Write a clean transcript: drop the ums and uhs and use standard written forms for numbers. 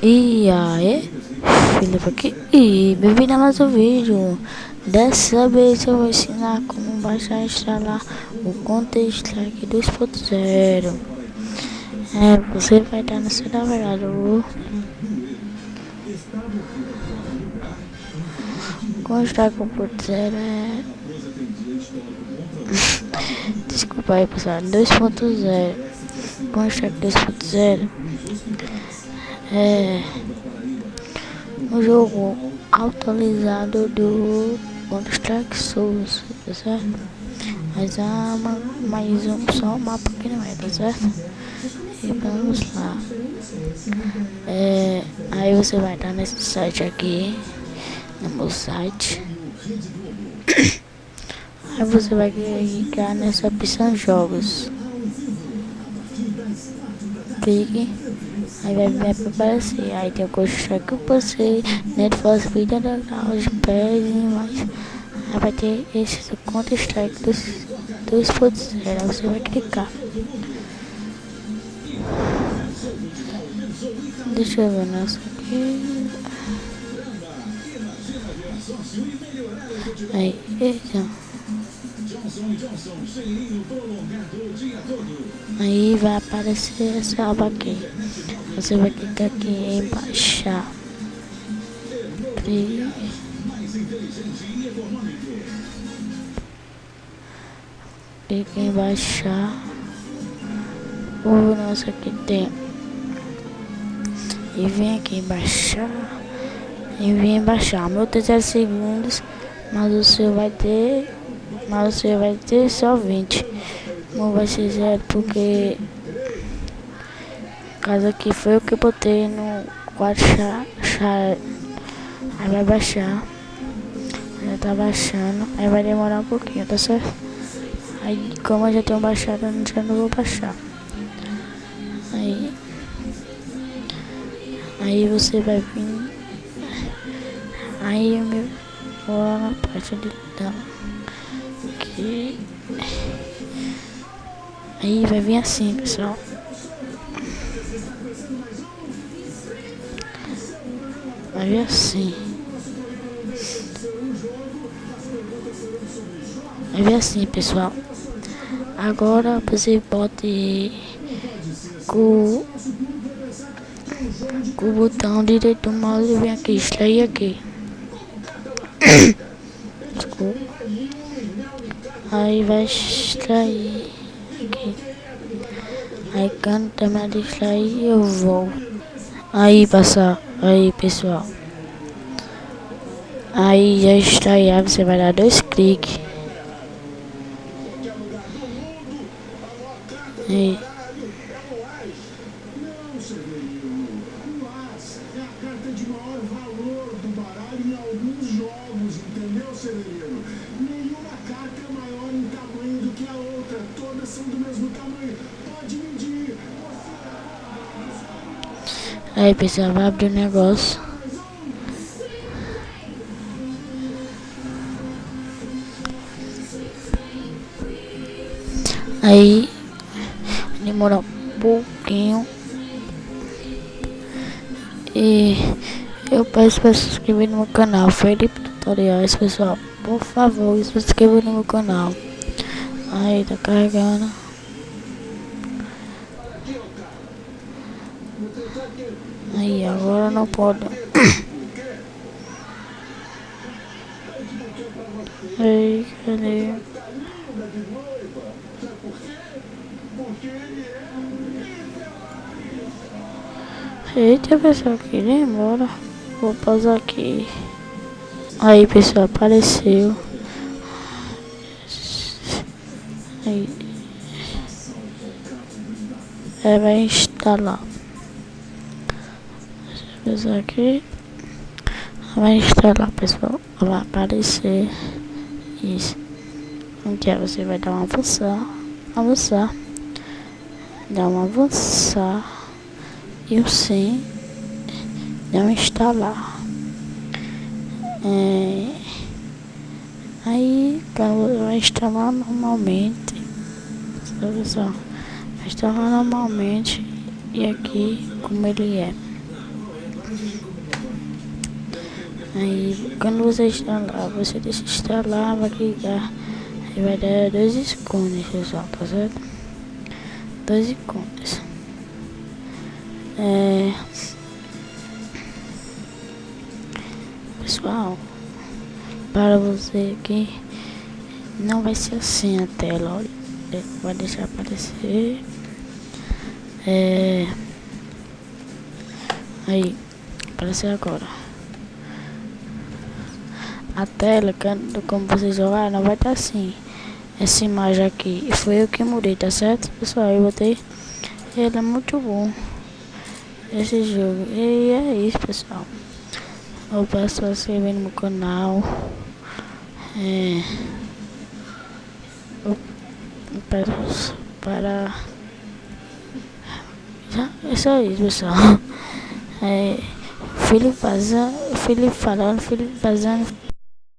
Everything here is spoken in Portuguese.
E aí, Felipe aqui, e bem-vindo a mais um vídeo. Dessa vez eu vou ensinar como baixar e instalar o Counter Strike 2.0. Você vai estar no seu navegador. Counter Strike 1.0 Desculpa aí, pessoal, 2.0. Counter Strike 2.0 é um jogo atualizado do Counter-Strike Source, tá certo? Mas só um mapa que não é, tá certo? E vamos lá. Aí você vai estar nesse site aqui, no meu site. Aí você vai clicar nessa opção jogos. Clique. Aí vai aparecer, aí tem o Counter-Strike que você, Need for Speed Underground, PES e mais. Aí vai ter esse Counter-Strike 2.0, aí você vai clicar. Deixa eu ver nossa aqui. Aí, então. Aí vai aparecer essa aba aqui. Você vai clicar aqui em baixar. Clique em baixar. O nosso aqui tem. E vem aqui em baixar. E vem em baixar. Meu tem 0 segundos. Mas o seu vai ter. Só 20. Não vai ser 0 porque. Caso aqui foi o que eu botei no quadro chá. Aí vai baixar. Já tá baixando. Aí vai demorar um pouquinho, tá certo? Aí como eu já tenho baixado, eu já não vou baixar. Aí você vai vir. Aí eu me vou lá na parte de então. Aqui. Aí vai vir assim, pessoal. Vai vir assim. Vai vir assim, pessoal. Agora você bote com o botão direito do mouse e vem aqui, extrair aqui. Desculpa. Aí vai extrair aqui. Aí quando terminar de extrair eu vou. Aí pessoal. Aí já extrair, aí você vai dar 2 cliques. Aí. Aí pessoal, vai abrir o negócio. Aí demora um pouquinho. E eu peço para se inscrever no meu canal, Felipe Tutoriais, pessoal. Por favor, se inscreva no meu canal. Aí tá carregando. Aí agora não pode. Aí, cadê? Eita, pessoal, que demora. Vou pausar aqui. Aí, pessoal, apareceu. Aí. Vai instalar. Deixa eu ver aqui. Vai instalar, pessoal. Vai aparecer isso. Aqui você vai dar uma avançar. Dá uma avançar. E o sim. Dá um instalar. Aí vai instalar normalmente. Pessoal, vai instalar normalmente. E aqui como ele é. Aí quando você instalar, você deixa instalar, vai clicar. Aí vai dar 2 ícones, pessoal, tá certo? 2 ícones. Pessoal, para você aqui não vai ser assim a tela, olha. Vai deixar aparecer. Aí, apareceu agora. A tela, como vocês jogar, não vai estar assim. Essa imagem aqui, foi eu que mudei, tá certo? Pessoal, eu botei. Ele é muito bom, esse jogo. E é isso, pessoal. Eu peço para se inscrever no meu canal. Eu peço para... É só isso, pessoal. Felipe falando, Felipe fazendo.